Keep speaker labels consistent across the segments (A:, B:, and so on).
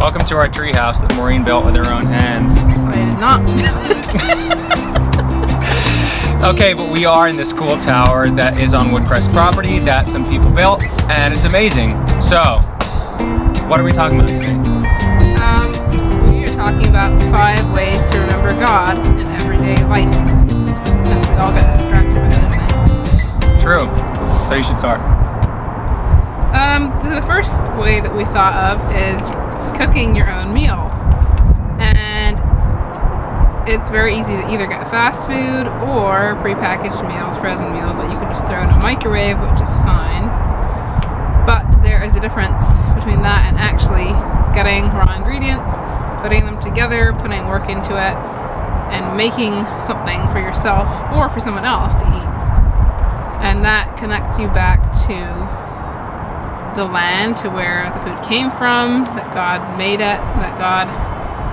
A: Welcome to our treehouse that Maureen built with her own hands.
B: I did not.
A: Okay, but we are in this cool tower that is on Woodcrest property that some people built, and it's amazing. So, what are we talking about today?
B: We are talking about 5 ways to remember God in everyday life, since we all get distracted by other things.
A: True. So you should start.
B: The first way that we thought of is cooking your own meal. And it's very easy to either get fast food or prepackaged meals, frozen meals that you can just throw in a microwave, which is fine. But there is a difference between that and actually getting raw ingredients, putting them together, putting work into it, and making something for yourself or for someone else to eat. And that connects you back to the land, to where the food came from, that God made it, that God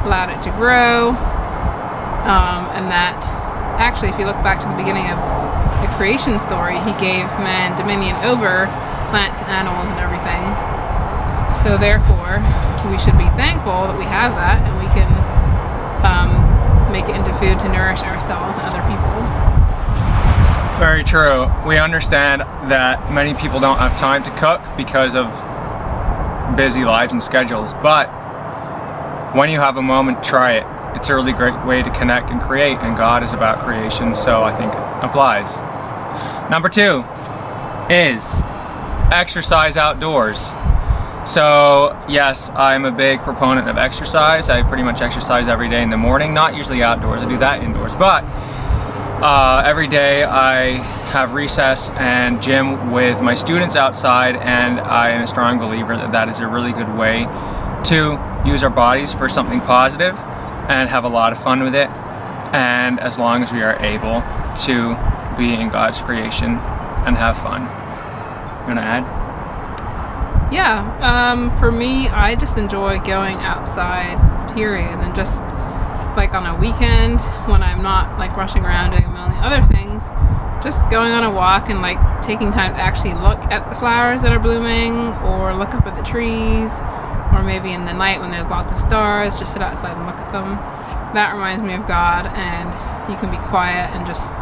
B: allowed it to grow. And that actually, if you look back to the beginning of the creation story, he gave man dominion over plants and animals and everything. So therefore, we should be thankful that we have that, and we can make it into food to nourish ourselves and other people.
A: Very true. We understand that many people don't have time to cook because of busy lives and schedules, but when you have a moment, try it. It's a really great way to connect and create, and God is about creation, so I think it applies. Number 2 is exercise outdoors. So yes, I'm a big proponent of exercise. I pretty much exercise every day in the morning, not usually outdoors. I do that indoors, but every day I have recess and gym with my students outside, and I am a strong believer that that is a really good way to use our bodies for something positive and have a lot of fun with it, and as long as we are able to be in God's creation and have fun. You want to add?
B: Yeah, for me, I just enjoy going outside, period, and just like on a weekend when I'm not like rushing around doing a million other things, just going on a walk and like taking time to actually look at the flowers that are blooming, or look up at the trees, or maybe in the night when there's lots of stars, just sit outside and look at them. That reminds me of God, and you can be quiet and just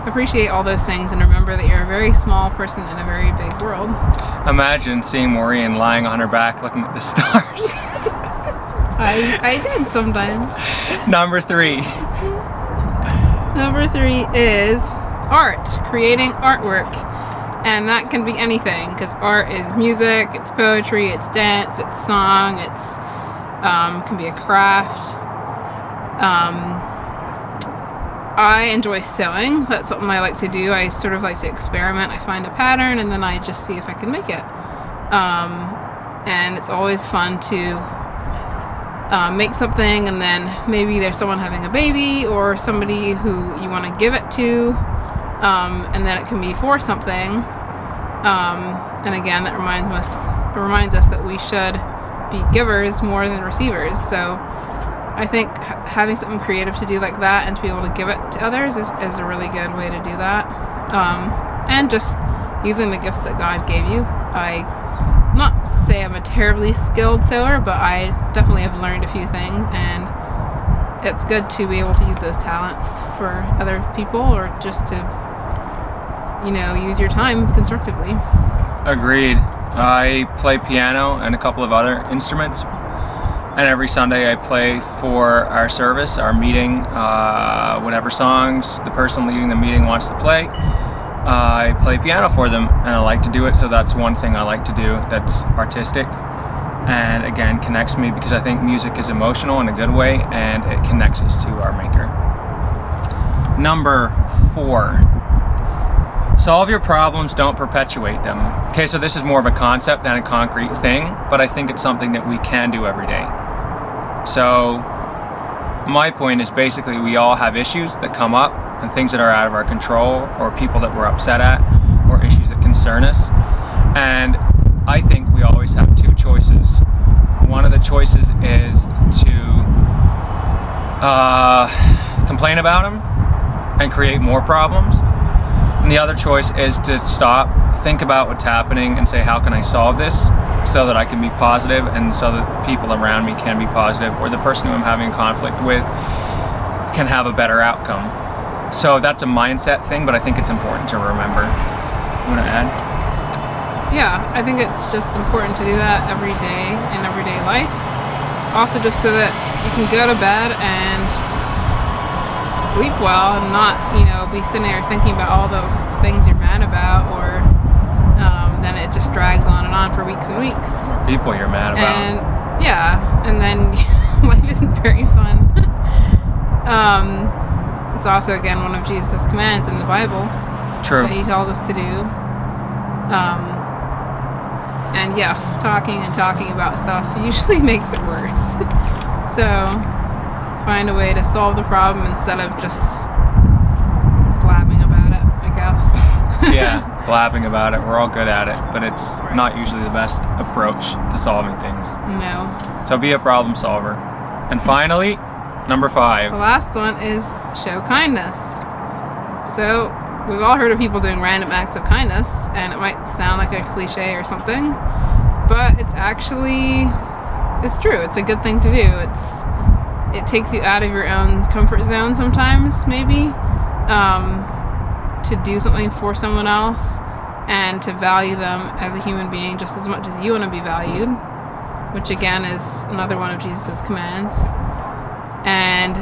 B: appreciate all those things and remember that you're a very small person in a very big world.
A: Imagine seeing Maureen lying on her back looking at the stars.
B: I did sometimes.
A: Number 3.
B: Number 3 is art, creating artwork. And that can be anything, because art is music, it's poetry, it's dance, it's song, it's can be a craft. I enjoy sewing. That's something I like to do. I sort of like to experiment. I find a pattern and then I just see if I can make it. And it's always fun to make something, and then maybe there's someone having a baby or somebody who you want to give it to, and then it can be for something. And again, that reminds us that we should be givers more than receivers. So I think having something creative to do like that and to be able to give it to others is a really good way to do that. And just using the gifts that God gave you. I not say I'm a terribly skilled sewer, but I definitely have learned a few things, and it's good to be able to use those talents for other people, or just to, use your time constructively. Agreed.
A: I play piano and a couple of other instruments, and every Sunday I play for our service, our meeting, whatever songs the person leading the meeting wants to play. I play piano for them, and I like to do it, so that's one thing I like to do that's artistic, and again connects me, because I think music is emotional in a good way, and it connects us to our Maker. Number 4. Solve your problems, don't perpetuate them. Okay, so this is more of a concept than a concrete thing, but I think it's something that we can do every day. So my point is basically we all have issues that come up, and things that are out of our control, or people that we're upset at, or issues that concern us. And I think we always have 2 choices. One of the choices is to complain about them and create more problems. And the other choice is to stop, think about what's happening, and say, how can I solve this? so that I can be positive and so that people around me can be positive, or the person who I'm having conflict with can have a better outcome. So that's a mindset thing, but I think it's important to remember. You want to add?
B: Yeah, I think it's just important to do that every day in everyday life. Also, just so that you can go to bed and sleep well and not, be sitting there thinking about all the things you're mad about, or then it just drags on and on for weeks and weeks.
A: People you're mad about.
B: And then life isn't very fun. It's also, again, one of Jesus' commands in the Bible.
A: True.
B: That he tells us to do. And yes, talking about stuff usually makes it worse. So find a way to solve the problem instead of just blabbing about it, I guess.
A: Yeah, blabbing about it. We're all good at it, but it's not usually the best approach to solving things.
B: No.
A: So be a problem solver. And finally, number 5.
B: The last one is show kindness. So we've all heard of people doing random acts of kindness, and it might sound like a cliche or something, but it's true. It's a good thing to do. It takes you out of your own comfort zone sometimes, maybe, to do something for someone else and to value them as a human being just as much as you want to be valued, which again is another one of Jesus' commands. And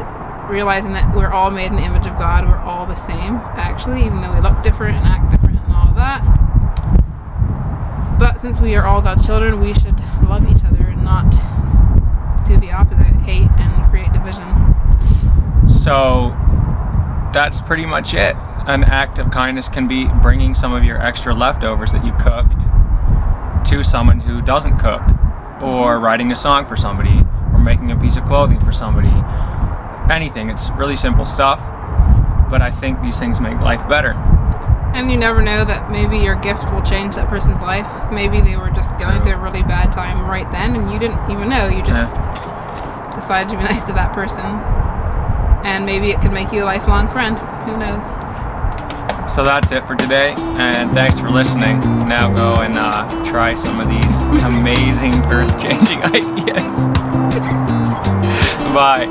B: realizing that we're all made in the image of God, we're all the same, actually, even though we look different and act different and all of that. But since we are all God's children, we should love each other and not do the opposite, hate and create division.
A: So that's pretty much it. An act of kindness can be bringing some of your extra leftovers that you cooked to someone who doesn't cook, or writing a song for somebody, or making a piece of clothing for somebody. Anything. It's really simple stuff, but I think these things make life better.
B: And you never know that maybe your gift will change that person's life. Maybe they were just going through a really bad time right then and you didn't even know. You just decided to be nice to that person. And maybe it could make you a lifelong friend. Who knows?
A: So that's it for today, and thanks for listening. Now go and try some of these amazing earth-changing ideas. Bye.